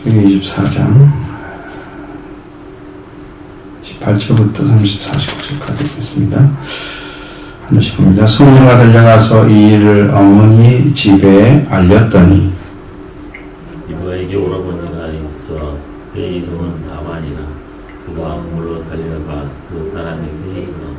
창세기 24장 18절부터 44절까지 읽겠습니다. 하나씩 봅니다. 소녀가 달려가서 이 일을 어머니 집에 알렸더니 이브에게 오라버니가 있어 그의 이름은 라반이라. 그가 물로 달려가 그 사람에게 이르러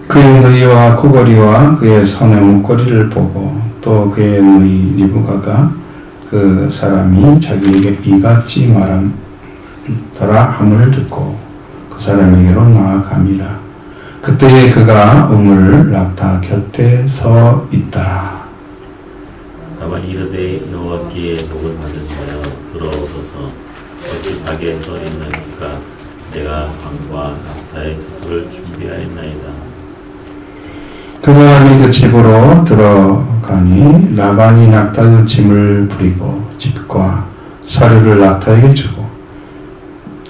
그의 누이와 코골이와 그의 손의 목걸이를 보고 또 그의 누이 리브가가 그 사람이 자기에게 이같이 말하더라 함을 듣고 그 사람에게로 나아감이라. 그때에 그가 우물 낙타 곁에 서 있더라. 라반이 이르되 여호와께 복을 받으시며 들어오소서. 어찌 밖에 서 있나이까. 내가 방과 낙타의 처소를 준비하였나이다. 그 사람이 그 집으로 들어가니 라반이 낙타 그 짐을 부리고 집과 사료를 낙타에게 주고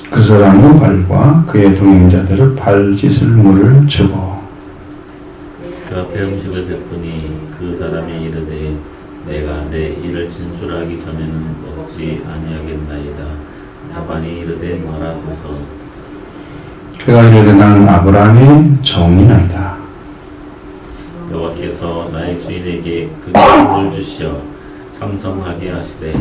그 사람의 발과 그의 동행자들을 발 씻을 물을 주고 그 앞에 음식을 베푸니 그 사람이 이르되 내가 내 일을 진술하기 전에는 먹지 아니하겠나이다. 라반이 이르되 말하소서. 그가 이르되 나는 아브라함의 종이나이다. 여호와께서 나의 주인에게 그 복을 주시어昌盛하게 하시되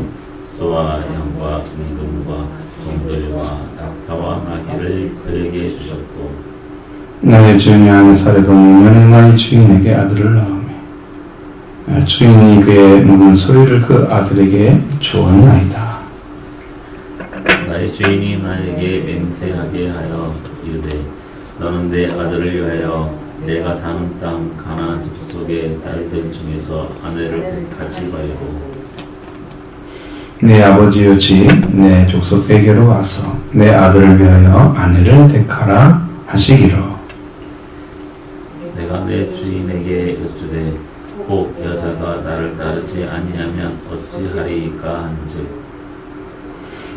소와 양과 임금과 종들과 낙타와 나귀를 그에게 주셨고 나의 주인이 하는 사례도 노년에 나의 주인에게 아들을 낳으며 주인이 그의 묵은 소리를 그 아들에게 주었나이다. 나의 주인이 나에게 맹세하게 하여 이르되 너는 내 아들을 위하여 내가 사는 땅 가나안 족속의 딸들 중에서 아내를 택하지 말고 내 아버지의 집 내 족속에게로 와서 내 아들을 위하여 아내를 택하라 하시기로. 내가 내 주인에게 여쭈되 혹 여자가 나를 따르지 아니하면 어찌하리이까 한즉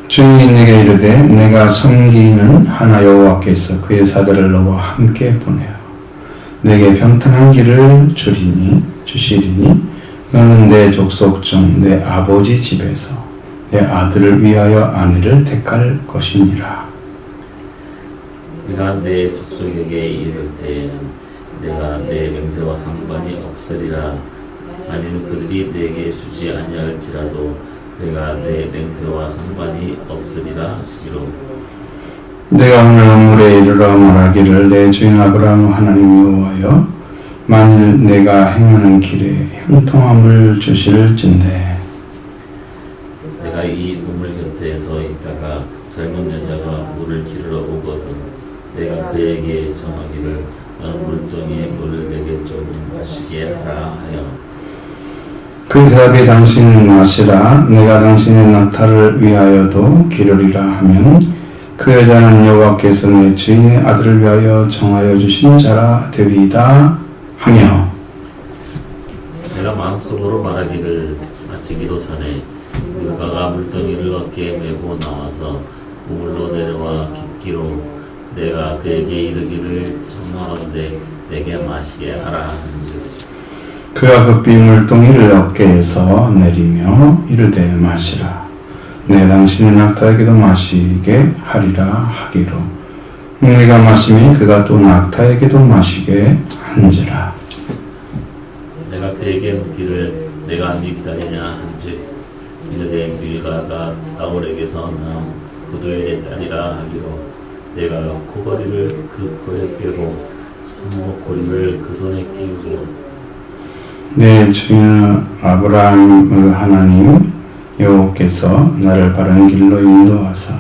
주인이 내게 이르되 내가 섬기는 하나 여호와께서 그의 사들을 너와 함께 보내어 내게 평탄한 길을 주시리니 너는 내 족속 중 내 아버지 집에서 내 아들을 위하여 아내를 택할 것이니라. 내가 내 족속에게 이를 때에는 내가 내 맹세와 상관이 없으리라. 만일 그들이 내게 주지 아니할지라도 내가 내 맹세와 상관이 없으리라 하시기로. 내가 오늘 우물에 이르러 말하기를 내 주인 아브라함 하나님 여호와여 만일 내가 행하는 길에 형통함을 주실진대 내가 이 우물 곁에 서 있다가 젊은 여자가 물을 기르러 오거든 내가 그에게 정하기를 너는 물동이에 물을 내게 좀 마시게 하라 하여 그 대답에 당신은 마시라 내가 당신의 낙타를 위하여도 기르리라 하면 그 여자는 여호와께서 내 주인의 아들을 위하여 정하여 주신 자라 되리이다 하며 내가 마음속으로 말하기를 마치기도 전에 누가가 물동이를 어깨에 메고 나와서 우물로 내려와 깊기로 내가 그에게 이르기를 청하건대 내게 마시게 하라 한즉 그가 급히 물동이를 어깨에서 내리며 이르되 마시라 내 당신의 낙타에게도 마시게 하리라 하기로 내가 마시면 그가 또 낙타에게도 마시게 한지라. 내가 그에게 묻기를 내가 네 기다리냐 한즉 이르되 밀가가 나홀에게서 난 구두엘의 딸이라 하기로 내가 코걸이를 그 코에 빼고 손목고리를 그 손에 끼우고 내 주인 아브라함의 하나님 여호와께서 나를 바른 길로 인도하사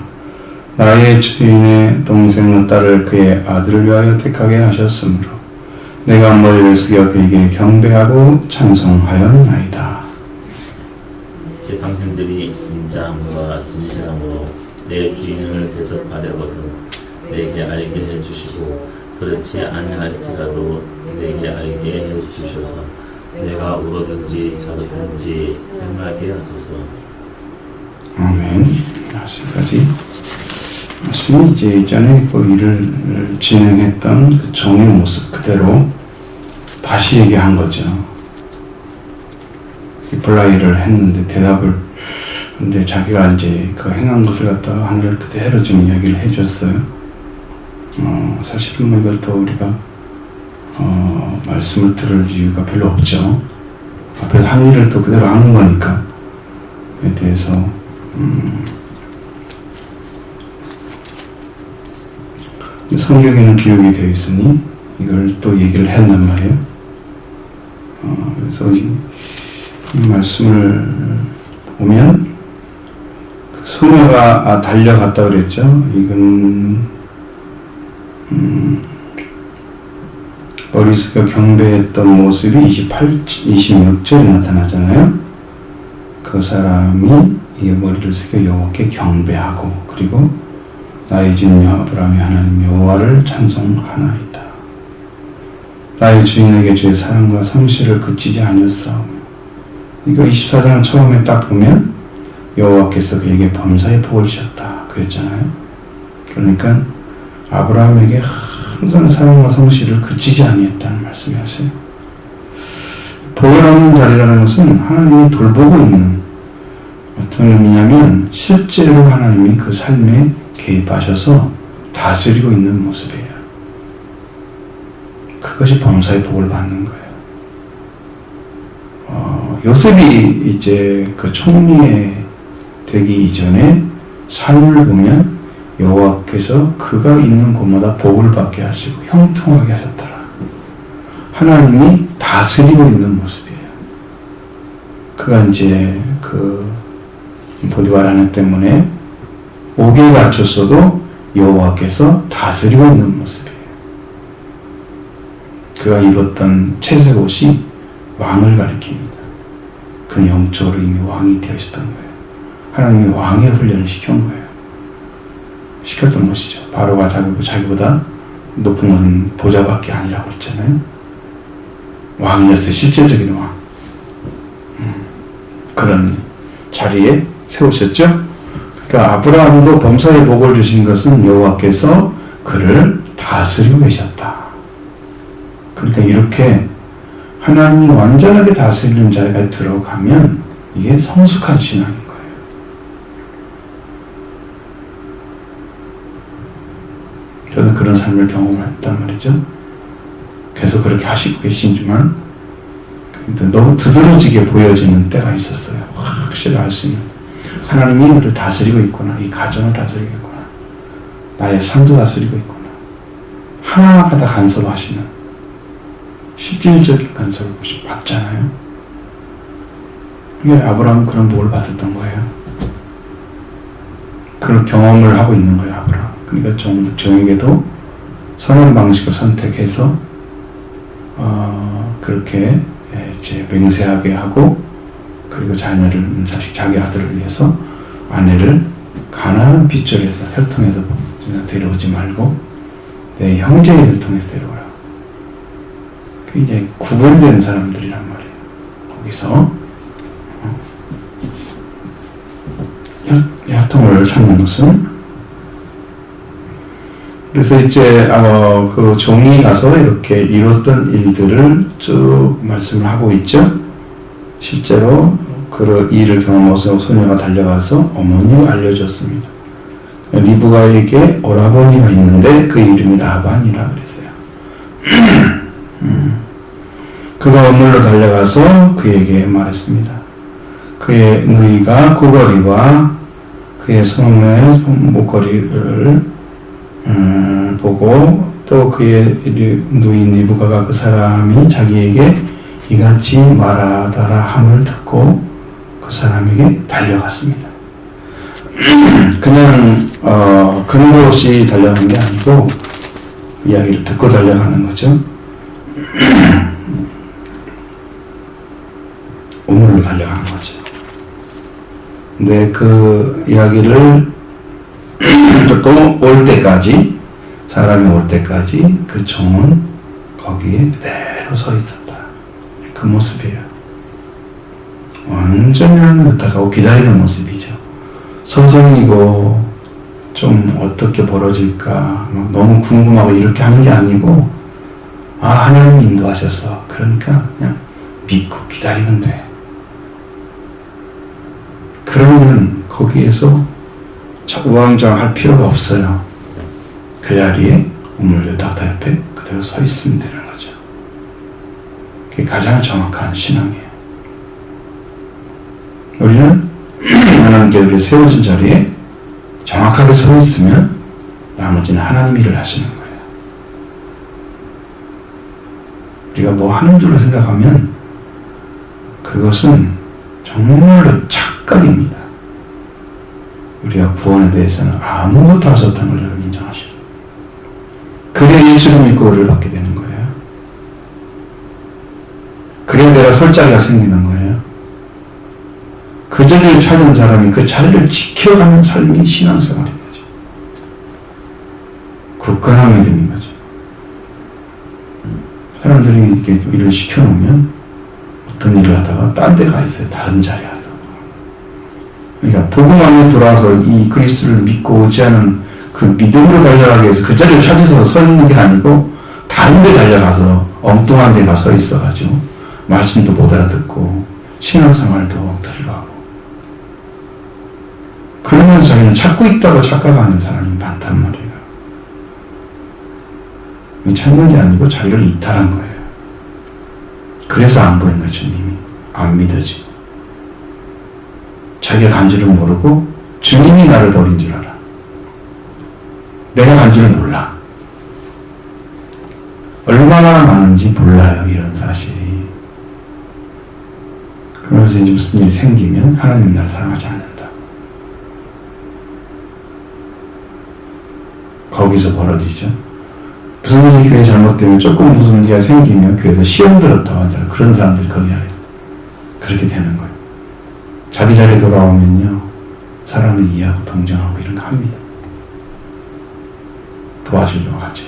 나의 주인의 동생의 딸을 그의 아들을 위하여 택하게 하셨으므로 내가 머리를 숙여 그에게 경배하고 찬송하였나이다. 제 당신들이 인자함과 진실함으로 내 주인을 대접하려거든 내게 알게 해주시고 그렇지 아니할지라도 내게 알게 해주셔서 내가 울어든지 저러든지 행하게 하소서. 아멘. 아직까지 말씀이 이제 이전에 그 일을 진행했던 그 종의 모습 그대로 다시 얘기한 거죠. 리플라이를 했는데 대답을 근데 자기가 이제 그 행한 것을 갖다가 하늘을 그대로 좀 이야기를 해줬어요. 사실은 뭐 이걸 또 우리가 말씀을 들을 이유가 별로 없죠. 앞에서 한 일을 또 그대로 하는 거니까. 그에 대해서 성경에는 기록이 되어 있으니 이걸 또 얘기를 했단 말이에요. 그래서 이 말씀을 보면 소녀가 달려갔다 그랬죠. 이건 머릿속에 경배했던 모습이 26절에 나타나잖아요. 그 사람이 이 머리를 숙여 여호와께 경배하고 그리고 나의 주인 아브라함의 하나님 여호와를 찬송하나이다. 나의 주인에게 주의 사랑과 성실을 그치지 아니었사오며. 이거 24장 처음에 딱 보면 여호와께서 그에게 범사의 복을 주셨다 그랬잖아요. 그러니까 아브라함에게 항상 사랑과 성실을 그치지 아니했다는 말씀이었어요. 복을 얻는 자리라는 것은 하나님이 돌보고 있는 어떤 의미냐면 실제로 하나님이 그 삶에 개입하셔서 다스리고 있는 모습이에요. 그것이 범사의 복을 받는 거예요. 요셉이 이제 그 총리에 되기 이전에 삶을 보면 여호와께서 그가 있는 곳마다 복을 받게 하시고 형통하게 하셨더라. 하나님이 다스리고 있는 모습이에요. 그가 이제 그 보디발 아내 때문에 옥에 갇혔어도 여호와께서 다스리고 있는 모습이에요. 그가 입었던 채색 옷이 왕을 가리킵니다. 그는 영적으로 이미 왕이 되어 있었던 거예요. 하나님이 왕의 훈련을 시킨 거예요. 시켰던 것이죠. 바로가 자기보다 높은 것은 보좌밖에 아니라고 했잖아요. 왕이었어요. 실질적인 왕. 그런 자리에 세우셨죠. 그러니까 아브라함도 범사의 복을 주신 것은 여호와께서 그를 다스리고 계셨다. 그러니까 이렇게 하나님이 완전하게 다스리는 자리가 들어가면 이게 성숙한 신앙인 거예요. 저는 그런 삶을 경험했단 말이죠. 계속 그렇게 하시고 계시지만 너무 두드러지게 보여지는 때가 있었어요. 확실히 알 수 있는 하나님이 우리를 다스리고 있구나. 이 가정을 다스리고 있구나. 나의 삶도 다스리고 있구나. 하나하나 다 간섭하시는 실질적인 간섭을 받잖아요. 이게 아브라함은 그런 복을 받았던 거예요. 그런 경험을 하고 있는 거예요. 아브라함. 그러니까 종에게도 선한 방식을 선택해서 그렇게 이제 맹세하게 하고 그리고 자기 아들을 위해서 아내를 가나안 빗줄에서 혈통에서 데려오지 말고 내 형제의 혈통에서 데려오라. 그게 이제 구분된 사람들이란 말이에요. 거기서 혈통을 찾는 것은 그래서 이제 그 종이 가서 이렇게 이뤘던 일들을 쭉 말씀을 하고 있죠. 실제로 그 일을 경험해서 소녀가 달려가서 어머니가 알려줬습니다. 리브가에게 오라버니가 있는데 그 이름이 라반이라 그랬어요. 그가 어물로 달려가서 그에게 말했습니다. 그의 누이가 고거리와 그의 손의 목걸이를 보고 또 그의 누인 리브가가 그 사람이 자기에게 이같이 말하더라 함을 듣고 그 사람에게 달려갔습니다. 그냥 근거 없이 달려가는 게 아니고 이야기를 듣고 달려가는 거죠. 우물로 달려가는 거죠. 근데 그 이야기를 듣고 올 때까지 사람이 올 때까지 그 종은 거기에 그대로 서 있었다. 그 모습이에요. 완전히 하나님을 따라가고 기다리는 모습이죠. 서성이고 좀 어떻게 벌어질까 너무 궁금하고 이렇게 하는 게 아니고 하나님이 인도하셔서 그러니까 그냥 믿고 기다리면 돼. 그러면 거기에서 우왕좌왕할 필요가 없어요. 그 자리에 우물교 닥터 옆에 그대로 서 있으면 되는 거죠. 그게 가장 정확한 신앙이에요. 우리는 하나님께 우리 세워진 자리에 정확하게 서 있으면 나머지는 하나님 일을 하시는 거예요. 우리가 뭐 하는 줄로 생각하면 그것은 정말로 착각입니다. 우리가 구원에 대해서는 아무것도 할 수 없다는 걸 여러분 인정하시고, 그래야 예수를 믿고 의를 받게 되는 거예요. 그래야 내가 설 자리가 생기는 거예요. 그 자리를 찾은 사람이 그 자리를 지켜가는 삶이 신앙생활인 거죠. 굳건한 믿음인 거죠. 사람들이 이렇게 일을 시켜놓으면 어떤 일을 하다가 딴 데 가 있어요. 다른 자리에 하다가. 그러니까 복음 안에 들어와서 이 그리스도를 믿고 의지하는 그 믿음으로 달려가기 위해서 그 자리를 찾아서 서 있는 게 아니고 다른 데 달려가서 엉뚱한 데 가 서 있어가지고 말씀도 못 알아듣고 신앙생활도 엉터리로 하고, 그러면서 자기는 찾고 있다고 착각하는 사람이 많단 말이에요. 찾는 게 아니고 자기를 이탈한 거예요. 그래서 안 보이는 거예요. 주님이 안 믿어지고, 자기가 간 줄을 모르고 주님이 나를 버린 줄 알아. 내가 간 줄을 몰라. 얼마나 많은지 몰라요. 이런 사실이. 그러면서 이제 무슨 일이 생기면 하나님 나를 사랑하지 않는다. 거기서 벌어지죠. 무슨 일이 교회 잘못되면 조금 무슨 문제가 생기면 교회에서 시험 들었다고 하는 사람, 그런 사람들이 거기 안에 그렇게 되는 거예요. 자기 자리에 돌아오면요, 사람을 이해하고 동정하고 이런 거 합니다. 도와주려고 하죠.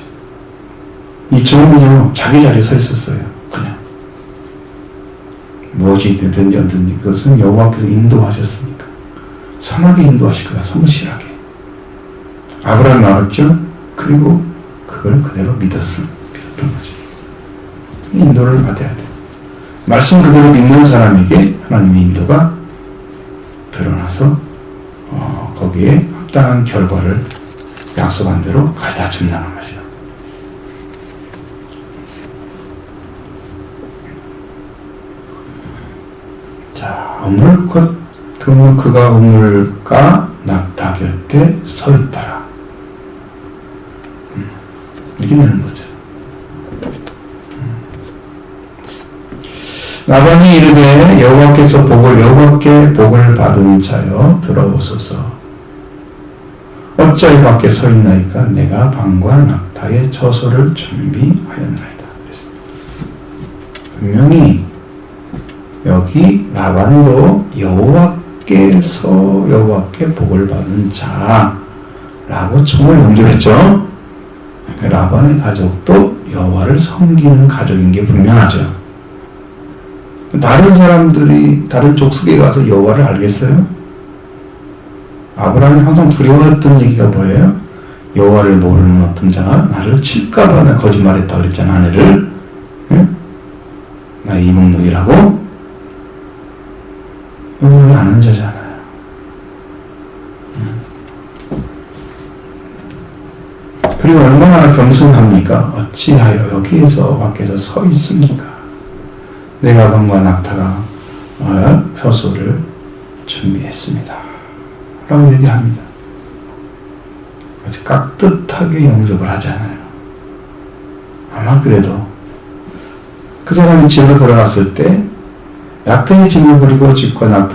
이 종은요, 자기 자리에 서 있었어요. 그냥 무엇이 되든지 어든지 그것은 여호와께서 인도하셨으니까 선하게 인도하실 거야. 성실하게. 아브라함이 알았죠. 그리고 그걸 그대로 믿었던 거죠. 인도를 받아야 돼. 말씀 그대로 믿는 사람에게 하나님의 인도가 드러나서 거기에 합당한 결과를 약속한 대로 가져다 준다는 거죠. 자, 그가 우물가 낙타 곁에 서 있더라. 이렇게 되는 거죠. 라반이 이르되 여호와께 복을 받은 자여 들어오소서. 어찌하여 밖에 서 있나이까? 내가 방과 낙타의 처소를 준비하였나이다. 분명히 여기 라반도 여호와께 복을 받은 자라고 총을 연결했죠. 라반의 가족도 여호와를 섬기는 가족인 게 분명하죠. 다른 사람들이 다른 족속에 가서 여호와를 알겠어요? 아브라함이 항상 두려워했던 얘기가 뭐예요? 여호와를 모르는 어떤 자가 나를 칠까봐 나 거짓말했다 그랬잖아. 아내를. 응? 나 이목누이라고? 여호와를 아는 자잖아요. 그리고 얼마나 겸손합니까? 어찌하여 여기에서 밖에서 서 있습니까? 내가 방과 낙타가 표소를 준비했습니다. 라고 얘기합니다. 아주 깍듯하게 영접을 하잖아요. 아마 그래도 그 사람이 집으로 들어갔을 때 낙타의 짐을 부리고 집과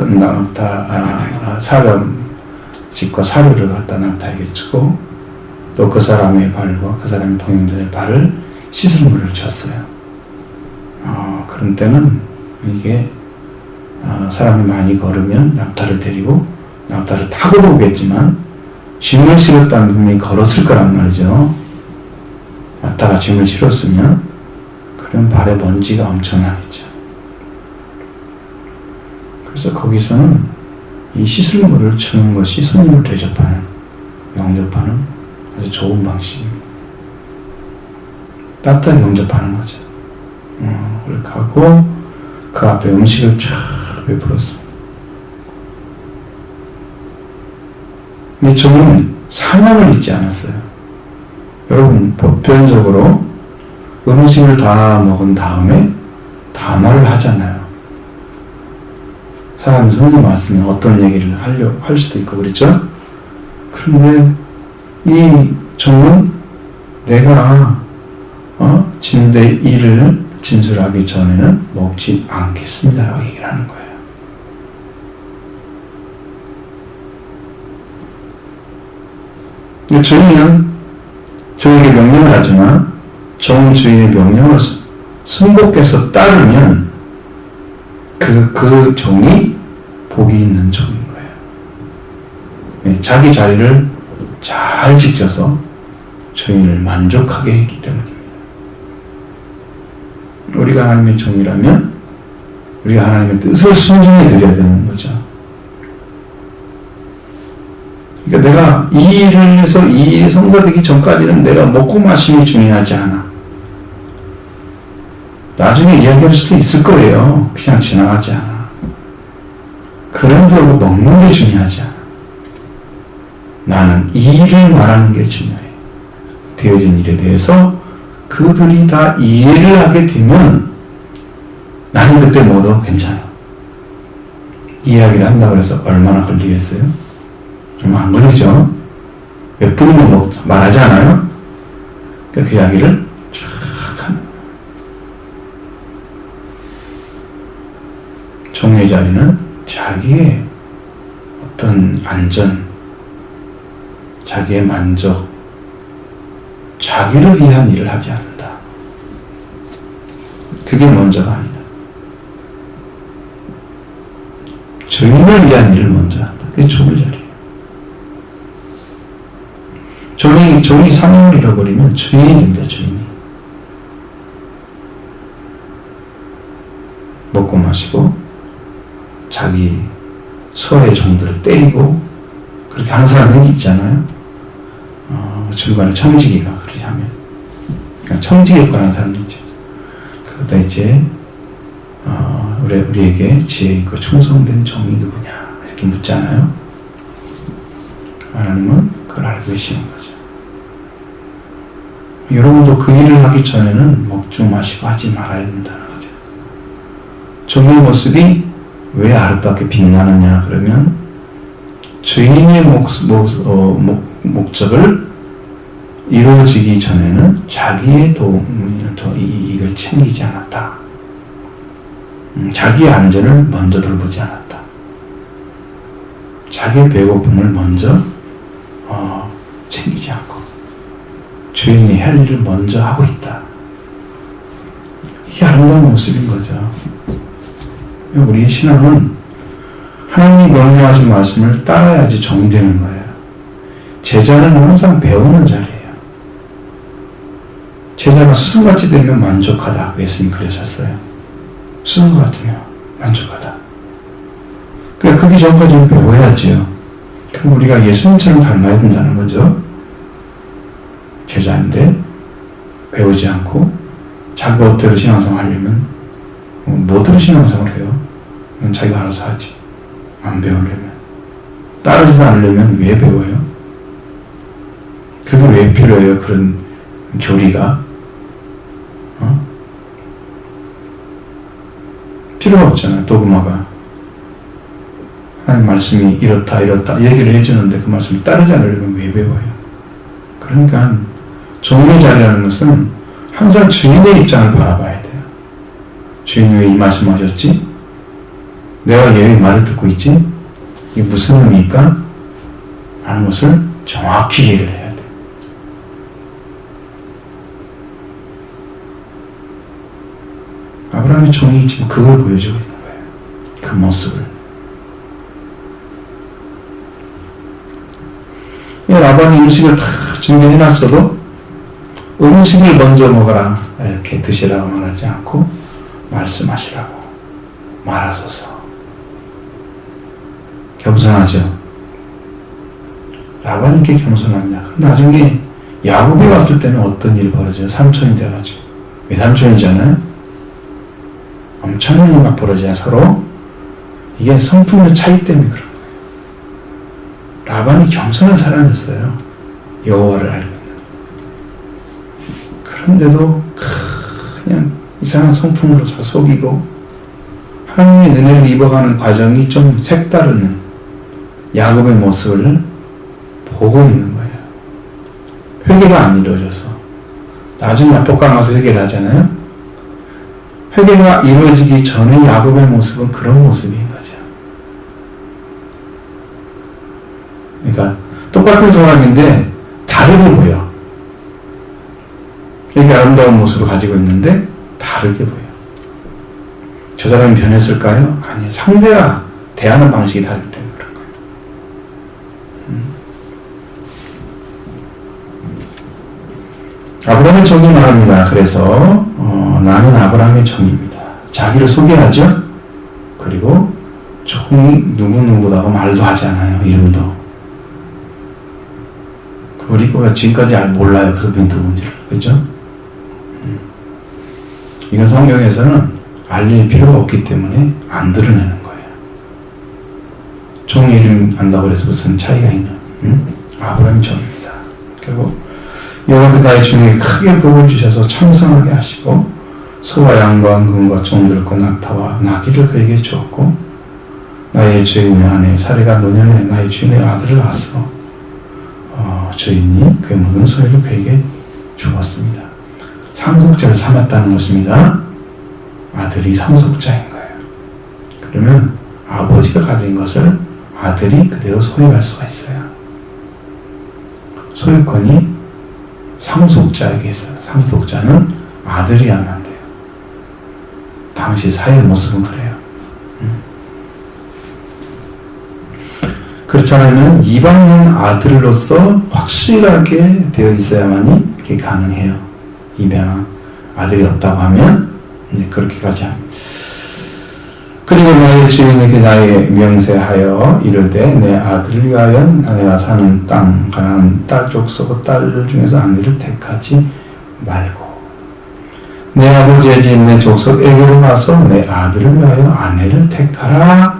집과 사료를 갖다 낙타에게 주고 또 그 사람의 발과 그 사람의 동행자의 발을 씻을 물을 줬어요. 그런 때는 이게 사람이 많이 걸으면 낙타를 데리고 낙타를 타고도 오겠지만 짐을 실었다는 분명히 걸었을 거란 말이죠. 낙타가 짐을 실었으면 그런 발에 먼지가 엄청나겠죠. 그래서 거기서는 이 씻을 물을 주는 것이 손님을 대접하는, 영접하는 아주 좋은 방식입니다. 따뜻하게 영접하는 거죠. 그렇게 하고 그 앞에 음식을 쫙 베풀었습니다. 이 종은 사명을 잊지 않았어요. 여러분, 보편적으로 음식을 다 먹은 다음에 담화를 하잖아요. 사람 손님 왔으면 어떤 얘기를 할 수도 있고 그렇죠? 그런데 이 종은 내가 진대 일을 진술하기 전에는 먹지 않겠습니다라고 얘기를 하는 거예요. 주인은 종에게 명령을 하지만 종은 주인의 명령을 순복해서 따르면 그 종이 복이 있는 종인 거예요. 자기 자리를 잘 지켜서 주인을 만족하게 했기 때문입니다. 우리가 하나님의 종이라면 우리가 하나님의 뜻을 순종해 드려야 되는 거죠. 그러니까 내가 이 일을 해서 이 일이 성사되기 전까지는 내가 먹고 마심이 중요하지 않아. 나중에 이야기할 수도 있을 거예요. 그냥 지나가지 않아. 그런다고 먹는 게 중요하지 않아. 나는 이 일을 말하는 게 중요해. 되어진 일에 대해서 그들이 다 이해를 하게 되면 나는 그때 모두 괜찮아. 이야기를 한다고 해서 얼마나 걸리겠어요? 얼마 안 걸리죠? 몇 분이면 말하지 않아요? 그 이야기를 쫙 하는. 종의 자리는 자기의 어떤 안전, 자기의 만족, 자기를 위한 일을 하지 않는다. 그게 먼저가 아니다. 주인을 위한 일을 먼저 한다. 그게 종의 자리예요. 종이 사명을 잃어버리면 주인이 됩니다. 주인이. 먹고 마시고 자기 소의 종들을 때리고 그렇게 하는 사람들이 있잖아요. 중간에 청지기가 그렇게 하면 그러니까 청지기에 관한 사람이죠. 그러다 이제 우리에게 지혜 있고 충성된 종이 누구냐 이렇게 묻잖아요. 하나님은 그걸 알고 계시는 거죠. 여러분도 그 일을 하기 전에는 먹지 마시고 하지 말아야 된다는 거죠. 종의 모습이 왜 아름답게 빛나느냐 그러면 주인의 목적을 이루어지기 전에는 자기의 이익을 챙기지 않았다. 자기의 안전을 먼저 돌보지 않았다. 자기의 배고픔을 먼저 챙기지 않고 주인이 할 일을 먼저 하고 있다. 이게 아름다운 모습인 거죠. 우리의 신앙은 하나님이 명령하신 말씀을 따라야지 종이 되는 거예요. 제자는 항상 배우는 자리예요. 제자가 스승같이 되면 만족하다. 예수님 그러셨어요. 스승 같으면 만족하다. 그러니까 그게 전까지는 배워야지요. 그럼 우리가 예수님처럼 닮아야 된다는 거죠. 제자인데 배우지 않고 자기 멋대로 신앙생활 하려면 뭐대로 신앙생활을 해요? 그건 자기가 알아서 하지. 안 배우려면. 따라주지 않으려면 왜 배워요? 그게 왜 필요해요? 그런 교리가? 필요가 없잖아요. 도그마가. 하나님 말씀이 이렇다 얘기를 해주는데 그 말씀을 따르지 않으려면 왜 배워요? 그러니까 종의 자리라는 것은 항상 주인의 입장을 바라봐야 돼요. 주인이 왜 이 말씀하셨지? 내가 얘의 말을 듣고 있지? 이게 무슨 의미일까? 하는 것을 정확히 이해를 해야 돼. 아브라함의 종이 지금 그걸 보여주고 있는 거예요. 그 모습을. 라반이 음식을 다 준비해놨어도 음식을 먼저 먹어라 이렇게 드시라고 말하지 않고 말씀하시라고 말하소서. 겸손하죠. 라반이 이렇게 겸손합니다. 나중에 야곱이 왔을 때는 어떤 일이 벌어져요? 삼촌이 돼가지고. 외삼촌이잖아요. 엄청난 일이 막 벌어져요. 서로. 이게 성품의 차이 때문에 그런 거예요. 라반이 겸손한 사람이었어요. 여호와를 알고 있는. 그런데도 그냥 이상한 성품으로 속이고 하나님의 은혜를 입어가는 과정이 좀 색다른 야곱의 모습을 보고 있는 거예요. 회개가 안 이루어져서 나중에 압복강 가서 회개를 하잖아요. 회개가 이루어지기 전에 야곱의 모습은 그런 모습인 거죠. 그러니까 똑같은 사람인데 다르게 보여. 이렇게 아름다운 모습을 가지고 있는데 다르게 보여. 저 사람이 변했을까요? 아니, 상대가 대하는 방식이 다르기 때문에 그런 거예요. 아브라함의 종이 말합니다. 그래서 나는 아브라함의 종입니다. 자기를 소개하죠. 그리고 종이 누구누구라고 말도 하지 않아요. 이름도. 우리가 지금까지 잘 몰라요. 그래서 누군지. 그죠? 이건 성경에서는 알릴 필요가 없기 때문에 안 드러내는 거예요. 종 이름 안다고 해서 무슨 차이가 있냐? 아브라함 종입니다. 그리고 여호와께서 나의 주님에게 크게 복을 주셔서昌盛하게 하시고 소와 양과 금과 종들과 낙타와 나귀를 그에게 주었고 나의 주인의 아내 사레가 노년에 나의 주인의 아들을 낳았어 주인이 그의 모든 소유를 그에게 주었습니다. 상속자를 삼았다는 것입니다. 아들이 상속자인 거예요. 그러면 아버지가 가진 것을 아들이 그대로 소유할 수가 있어요. 소유권이 상속자에게 있어요. 상속자는 아들이야만 돼요. 당시 사회의 모습은 그래요. 그렇지 않으면 이방인 아들로서 확실하게 되어 있어야만이 그게 가능해요. 입양 아들이 없다고 하면 이제 그렇게까지 합니다. 그리고 나의 주인에게 나의 명세하여 이르되 내 아들을 위하여 내가 사는 땅 가나안 딸 족속 딸 중에서 아내를 택하지 말고 내 아버지의 집 내 족속에게로 가서 내 아들을 위하여 아내를 택하라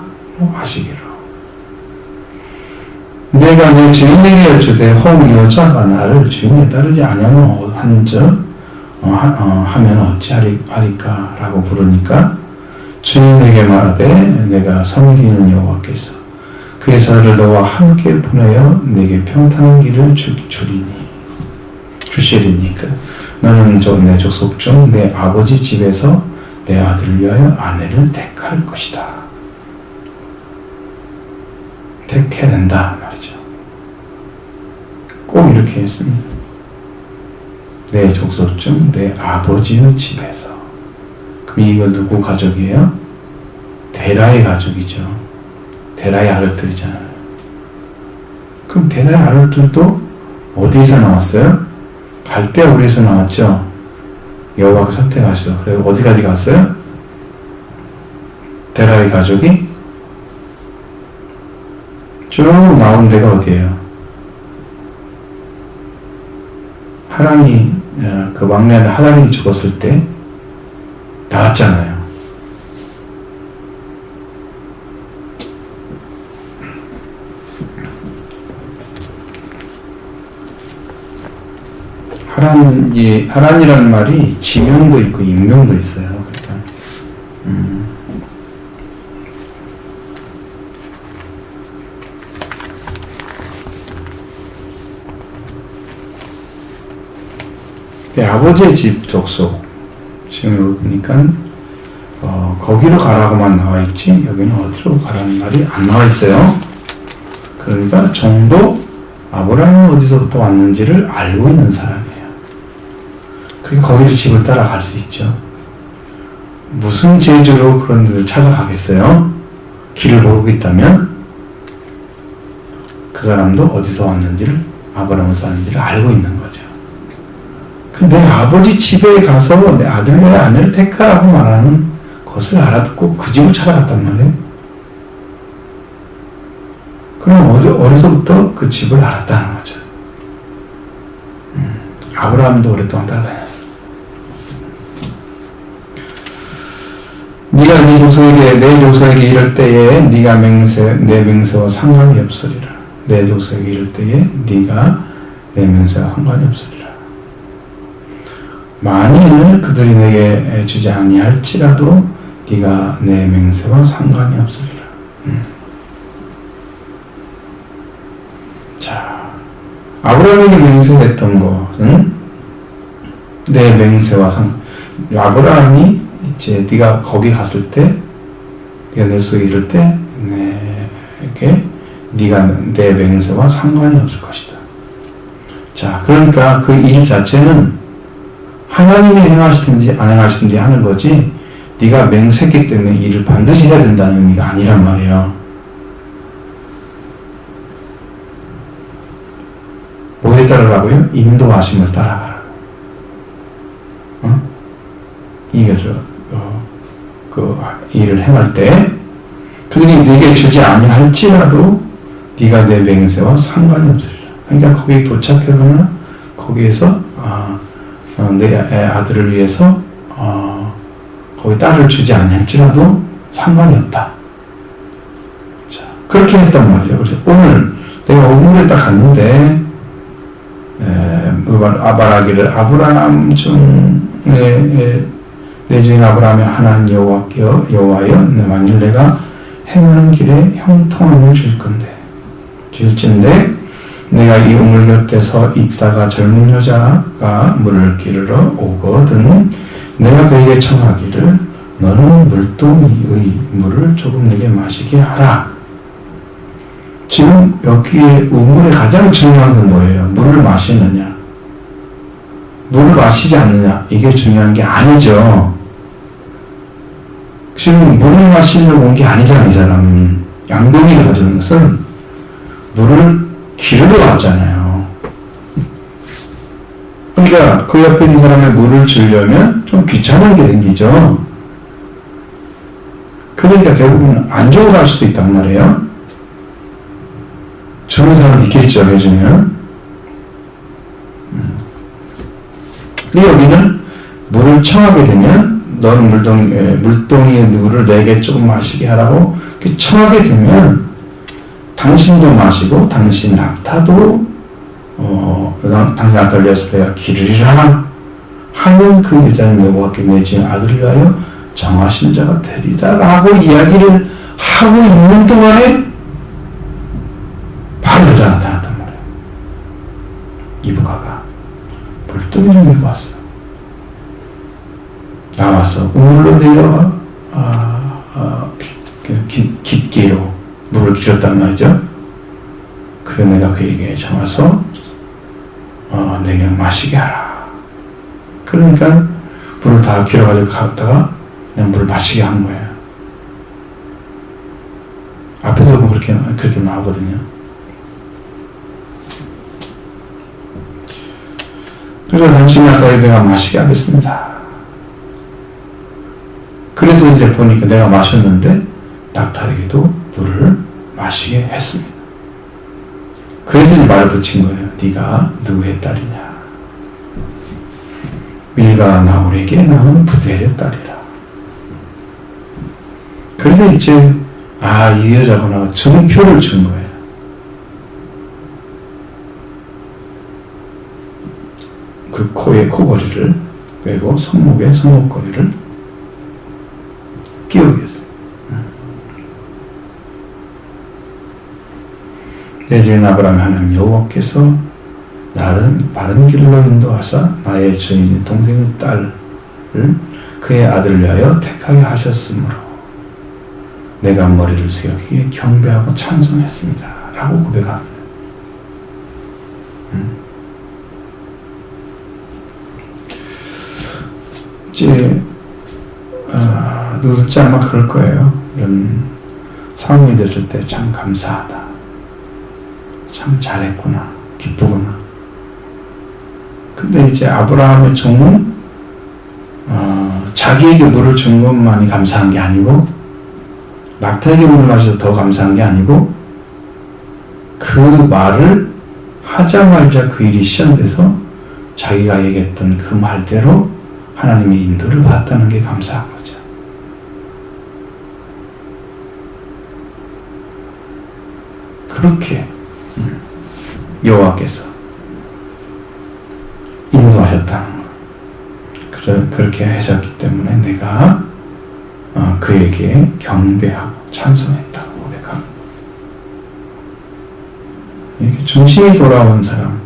하시기로 내가 내 주인에게 여쭈되 혹 여자가 나를 주인에 따르지 아니하면 하면 어찌하리까 라고 부르니까 주인에게 말하되 내가 섬기는 여호와께서 그의 사를 너와 함께 보내어 내게 평탄한 길을 주시리니까 너는 내 족속 중 내 아버지 집에서 내 아들을 위하여 아내를 택할 것이다. 택해낸다 말이죠. 꼭 이렇게 했습니다. 내 족속 중 내 아버지의 집에서. 그럼 이거 누구 가족이에요? 데라의 가족이죠. 데라의 아들들이잖아요. 그럼 데라의 아들들도 어디서 나왔어요? 갈대아 우리에서 나왔죠. 여호와가 선택하셔서. 그래 어디까지 갔어요? 데라의 가족이 쭉 나온 데가 어디예요? 하란이 그 막내 아들 하란이 죽었을 때 나왔잖아요. 하란이라는 말이 지명도 있고 임명도 있어요. 그러니까 내 아버지의 집 족속 지금 보니까 거기로 가라고만 나와 있지 여기는 어디로 가라는 말이 안 나와 있어요. 그러니까 정도 아브라함이 어디서부터 왔는지를 알고 있는 사람이에요. 그러니까 거기를 집을 따라갈 수 있죠. 무슨 재주로 그런 데를 찾아가겠어요? 길을 모르고 있다면 그 사람도 어디서 왔는지를 아브라함에서 왔는지를 알고 있는 거죠. 내 아버지 집에 가서 내 아들 내 아내를 택하라고 말하는 것을 알아듣고 그 집을 찾아갔단 말이에요. 그럼 어디서부터 그 집을 알았다는 거죠. 아브라함도 오랫동안 따라다녔어. 네가 네 족속에게 이럴 때에 네가 내 맹세와 상관이 없으리라. 내 족속에 이를 때에 네가 내 맹세와 상관이 없으리라. 만일 그들이 내게 주지 아니할지라도 네가 내 맹세와 상관이 없으리라. 자, 아브라함에게 맹세했던 것은 내 맹세와 아브라함이 이제 네가 거기 갔을 때, 네가 내 족속에 이를 때 내게 네가 내 맹세와 상관이 없을 것이다. 자, 그러니까 그 일 자체는 하나님이 행하시든지 안 행하시든지 하는 거지, 네가 맹세했기 때문에 이 일을 반드시 해야 된다는 의미가 아니란 말이에요. 뭐에 따르라고요? 인도하심을 따라가라. 이게 그 일을 행할 때 그들이 네게 주지 아니할지라도 네가 내 맹세와 상관이 없으리라. 그러니까 거기에 도착하거나 거기에서 내 아들을 위해서 거기 딸을 주지 아니할지라도 상관이 없다. 자, 그렇게 했단 말이죠. 그래서 오늘 내가 우물에 딱 갔는데 말하기를 아브라함 중에 내 주인 아브라함의 하나님 여호와여 만일 내가 행하는 길에 형통함을 줄 건데 줄진데 내가 이 우물 곁에서 있다가 젊은 여자가 물을 기르러 오거든 내가 그에게 청하기를 너는 물동이의 물을 조금 내게 마시게 하라. 지금 여기에 우물의 가장 중요한 건 뭐예요? 물을 마시느냐 물을 마시지 않느냐, 이게 중요한 게 아니죠. 지금 물을 마시려고 온 게 아니잖아. 이 사람은 양동이를 가져온 것은 물을 기르러 왔잖아요. 그러니까 그 옆에 있는 사람의 물을 주려면 좀 귀찮은 게 생기죠. 그러니까 대부분 안 주고 갈 수도 있단 말이에요. 주는 사람도 있겠죠, 해주면. 근데 여기는 물을 청하게 되면 너는 물동이의 물을 내게 조금 마시게 하라고 청하게 되면 당신도 마시고 당신 낙타도 당신 낙타를 위해서 내가 기르리라 하는 그 여자는 여호와께 내 주인 아들을 위하여 정하신 자가 되리다 라고 이야기를 하고 있는 동안에 바로 여자 나타났단 말이에요. 이브가가 물동이를 메고 왔어. 나와서 우물로 내려와 깊게로 물을 길었단 말이죠. 그래 내가 그에게 정해서 내게 마시게 하라. 그러니까 물을 다 길어가지고 갔다가 그냥 물을 마시게 한 거예요. 앞에서 보면 그렇게 나오거든요. 그래서 당신 낙타에게 내가 마시게 하겠습니다. 그래서 이제 보니까 내가 마셨는데 낙타에게도 물을 마시게 했습니다. 그래서 이 말을 붙인 거예요. 네가 누구의 딸이냐? 밀가 나홀에게 낳은 부델의 딸이라. 그래서 이제 이 여자구나 증표를 준 거예요. 그 코에 코걸이를 빼고 손목에 손목걸이를 끼우겠어요. 내 주인 아브라함의 하나님 여호와께서 나를 바른 길로 인도하사 나의 주인 동생의 딸을 그의 아들을 위하여 택하게 하셨으므로 내가 머리를 숙여 그에게 경배하고 찬송했습니다 라고 고백합니다. 이제 누구든지 아마 그럴 거예요. 이런 상황이 됐을 때 참 감사하다, 참 잘했구나, 기쁘구나. 근데 이제 아브라함의 종은 자기에게 물을 준 것만이 감사한 게 아니고 낙타에게 물을 마셔서 더 감사한 게 아니고 그 말을 하자마자 그 일이 시작돼서 자기가 얘기했던 그 말대로 하나님의 인도를 받았다는 게 감사한 거죠. 그렇게 여호와께서 인도하셨다는 거. 그렇게 하셨기 때문에 내가 그에게 경배하고 찬송했다고 고백합니다. 이렇게 중심이 돌아온 사람은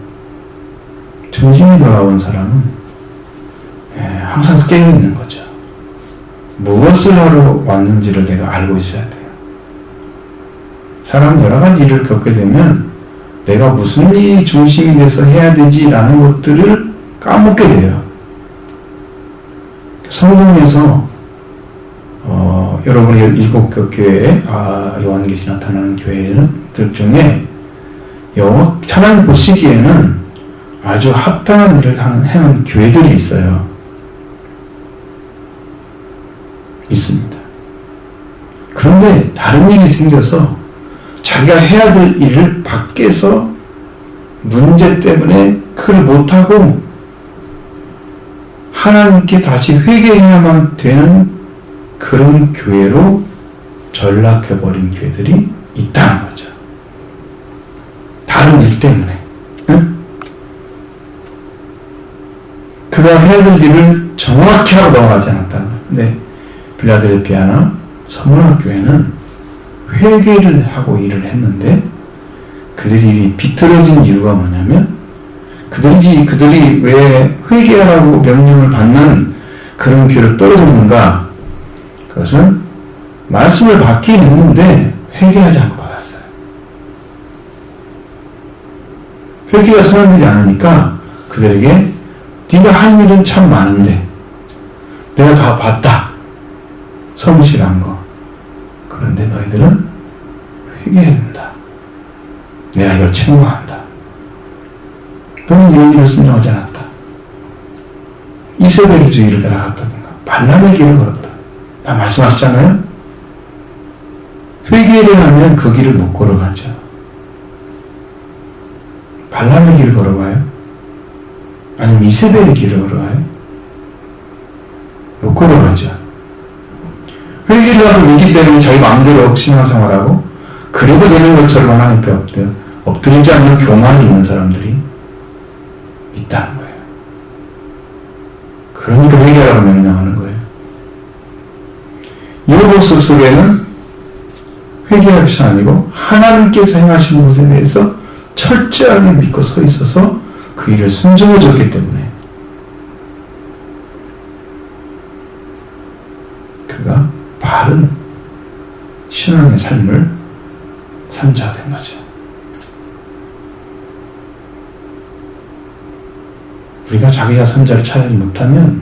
항상 깨어있는 거죠. 무엇을 하러 왔는지를 내가 알고 있어야 돼요. 사람 여러 가지 일을 겪게 되면 내가 무슨 일이 중심이 돼서 해야 되지라는 것들을 까먹게 돼요. 성경에서 여러분이 7개 교회, 요한계시 나타나는 교회들 중에 하나님 보시기에는 아주 합당한 일을 해놓은 교회들이 있습니다. 그런데 다른 일이 생겨서 자기가 해야 될 일을 밖에서 문제 때문에 그걸 못하고 하나님께 다시 회개해야만 되는 그런 교회로 전락해버린 교회들이 있다는 거죠. 다른 일 때문에. 응? 그가 해야 될 일을 정확히 하고 넘어가지 않았다는 거예요. 근데 필라델피아나 서문화 교회는 회개를 하고 일을 했는데 그들이 비틀어진 이유가 뭐냐면 그들이 왜 회개하라고 명령을 받는 그런 교회로 떨어졌는가? 그것은 말씀을 받긴 했는데 회개하지 않고 받았어요. 회개가 선언되지 않으니까 그들에게 네가 할 일은 참 많은데 내가 다 봤다. 성실한 거. 그런데 너희들은 회개해야 된다. 내가 이걸 책망한다. 너는 이런 일을 순종하지 않았다. 이세벨주의를 따라갔다든가 발람의 길을 걸었다. 다 말씀하셨잖아요. 회개를 하면 그 길을 못 걸어가죠. 발람의 길을 걸어가요? 아니면 이세벨의 길을 걸어가요? 못 걸어가죠. 회개를 하고 믿기 때문에 자기 마음대로 신앙생활하고 그래도 되는 것처럼 하나님 앞에 엎드리지 않는 교만이 있는 사람들이 있다는 거예요. 그러니까 회개하라고 명령하는 거예요. 이 모습 속에는 회개할 것이 아니고 하나님께서 행하신 것에 대해서 철저하게 믿고 서 있어서 그 일을 순종해 줬기 때문에 그가 바른 신앙의 삶을 산 자가 된 거죠. 우리가 자기가 선 자를 찾지 못하면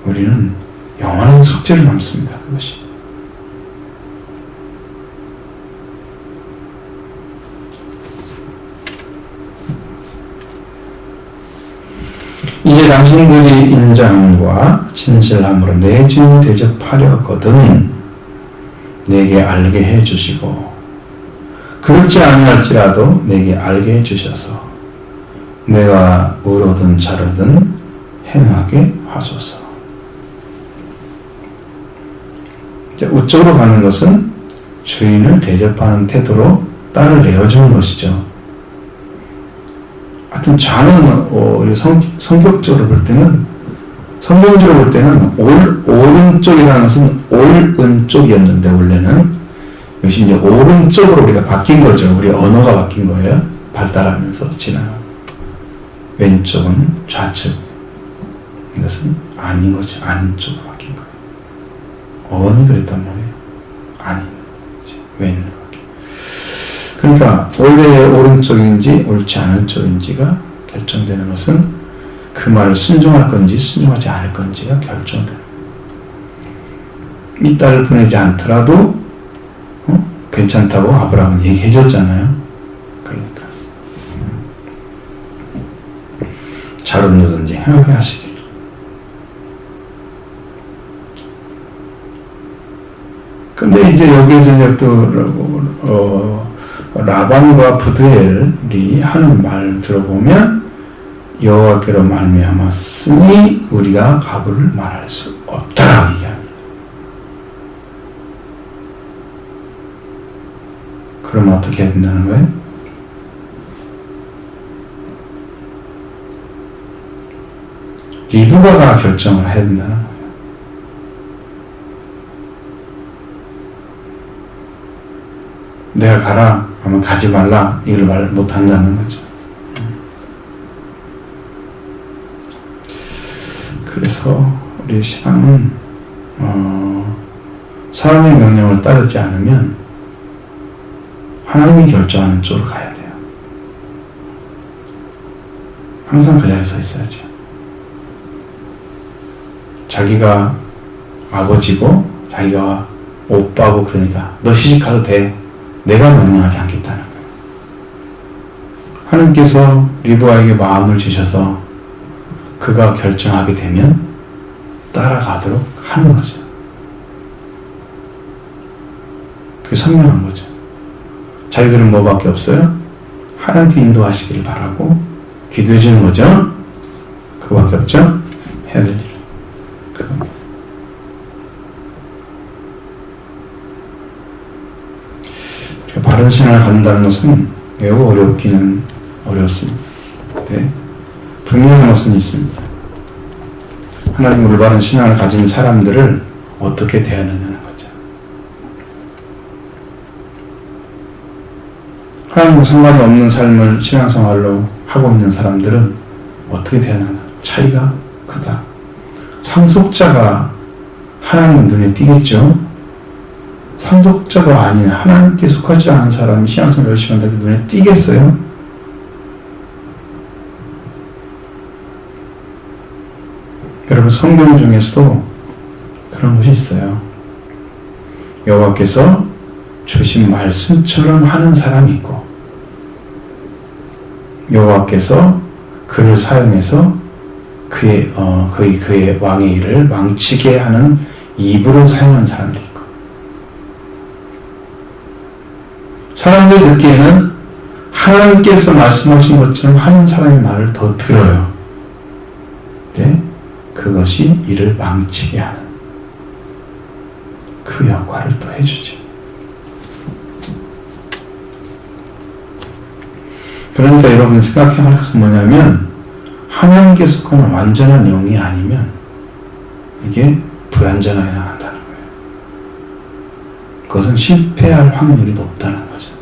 우리는 영원한 숙제를 남습니다. 그것이. 이제 당신들이 인자함과 진실함으로 내 주인 대접하려거든 내게 알게 해주시고 그렇지 아니할지라도 내게 알게 해주셔서 내가 의로든 자로든 행하게 하소서. 우쪽으로 가는 것은 주인을 대접하는 태도로 딸을 내어주는 것이죠. 하여튼 저는 우리 성격적으로 볼 때는 성경적으로 볼 때는 오른쪽이라는 것은 올은쪽이었는데 원래는 이것이 이제 오른쪽으로 우리가 바뀐 거죠. 우리 언어가 바뀐 거예요. 발달하면서 지나가고 왼쪽은 좌측. 이것은 아닌 거죠. 아닌 쪽으로 바뀐 거예요. 어원이 그랬단 말이에요. 아닌 거죠. 왼으로 바뀐. 그러니까 원래 오른쪽인지 옳지 않은 쪽인지가 결정되는 것은 그 말을 순종할 건지 순종하지 않을 건지가 결정되는 거예요. 이 딸을 보내지 않더라도 괜찮다고 아브라함은 얘기해 줬잖아요. 그러니까 자로든지 행하게 하시길. 근데 이제 여기에서 또 라반과 부드엘이 하는 말 들어보면 여호와께로 말미암았으니 우리가 가부를 말할 수 없다라고 얘기합니다. 그럼 어떻게 해야 된다는 거예요? 리브가가 결정을 해야 된다는 거예요. 내가 가라 하면 가지 말라 이걸 말 못한다는 거죠. 그래서 우리 신앙은 사람의 명령을 따르지 않으면 하나님이 결정하는 쪽으로 가야 돼요. 항상 그 자리에 서 있어야죠. 자기가 아버지고 자기가 오빠고 그러니까 너 시집가도 돼. 내가 명령하지 않겠다는 거예요. 하나님께서 리브가에게 마음을 주셔서 그가 결정하게 되면 따라가도록 하는 거죠. 그게 선명한 거죠. 자기들은 뭐밖에 없어요? 하나님께 인도하시기를 바라고 기도해 주는 거죠. 그거밖에 없죠. 해야 될 일. 그겁니다. 바른 신앙을 갖는다는 것은 매우 어렵기는 어렵습니다. 네. 분명한 것은 있습니다. 하나님 올바른 신앙을 가진 사람들을 어떻게 대하느냐는 거죠. 하나님과 상관이 없는 삶을 신앙생활로 하고 있는 사람들은 어떻게 대하느냐 차이가 크다. 상속자가 하나님 눈에 띄겠죠. 상속자가 아닌 하나님께 속하지 않은 사람이 신앙생활 열심히 한다고 눈에 띄겠어요? 여러분 성경 중에서도 그런 것이 있어요. 여호와께서 주신 말씀처럼 하는 사람이 있고 여호와께서 그를 사용해서 그의 왕의 일을 망치게 하는 입으로 사용하는 사람도 있고 사람들이 듣기에는 하나님께서 말씀하신 것처럼 하는 사람의 말을 더 들어요. 네? 그것이 이를 망치게 하는 그 역할을 또 해주죠. 그러니까 여러분 생각해야 할 것은 뭐냐면 하나님께 속하는 완전한 영이 아니면 이게 불완전하게 나간다는 거예요. 그것은 실패할 확률이 높다는 거죠.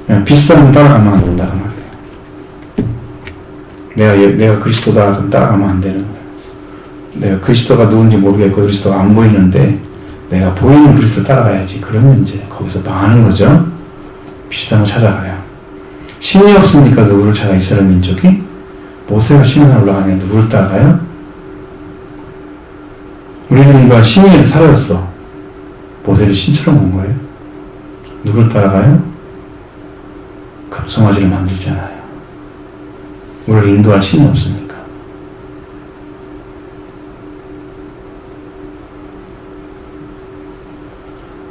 그냥 비슷하면 따라가면 안 된다는 말이에요. 내가 그리스도다 그럼 따라가면 안 되는 거예요. 내가 그리스도가 누군지 모르겠고 그리스도가 안 보이는데 내가 보이는 그리스도 따라가야지. 그러면 이제 거기서 망하는 거죠. 비슷한 거 찾아가요. 신이 없으니까 누구를 찾아 이스라엘 민족이? 모세가 신에 올라가는데 누구를 따라가요? 우리는 이거 신이 사라졌어. 모세를 신처럼 본 거예요. 누구를 따라가요? 금송아지를 만들잖아요. 우리를 인도할 신이 없으니까.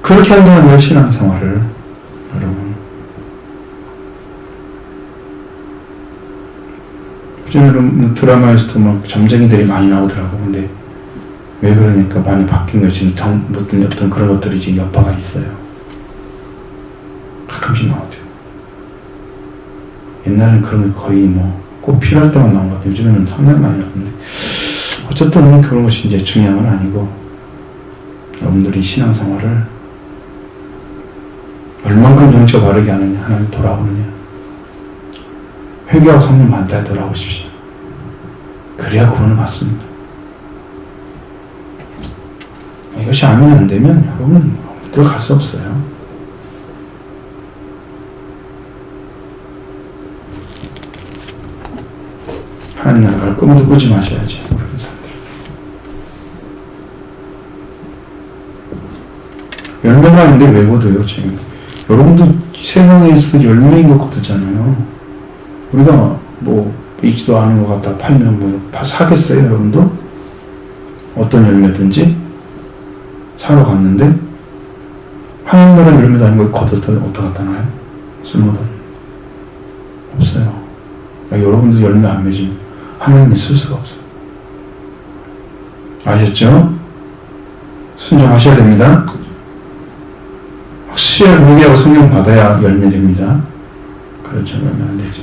그렇게 한동안 신앙생활을 여러분 요즘 드라마에서도 막 점쟁이들이 많이 나오더라고. 근데 왜 그러니까 많이 바뀐 거예요. 지금 어떤 그런 것들이 지금 여파가 있어요. 가끔씩 나오죠. 옛날에는 그런 게 거의 꼭 필요할 때만 나온 것 같아요. 요즘에는 상당히 많이 나오는데 어쨌든 그런 것이 이제 중요한 건 아니고 여러분들이 신앙생활을 얼만큼 정치가 바르게 하느냐, 하나님 돌아오느냐, 회개하고 성령 만다에 돌아오십시오. 그래야 구원을 받습니다. 이것이 아니면 안 되면 여러분 들어갈 수 없어요. 하나님 나라를 꿈도 꾸지 마셔야지. 모르는 사람들. 열매가 있는데 왜 거둬요 지금? 여러분도 세상에서 열매인 것 거두잖아요. 우리가 익지도 않은 것 같다 팔면 사겠어요 여러분도? 어떤 열매든지 사러 갔는데 하나님 나라 열매도 아닌 걸 거둬서 어디다 갖다 놔요? 쓸모도 없어요. 여러분도 열매 안 맺으면 하나님이 쓸 수가 없어요. 아셨죠? 순종하셔야 됩니다. 확실히 시험 회개하고 성령 받아야 열매 됩니다. 그렇지 않으면 안 되죠.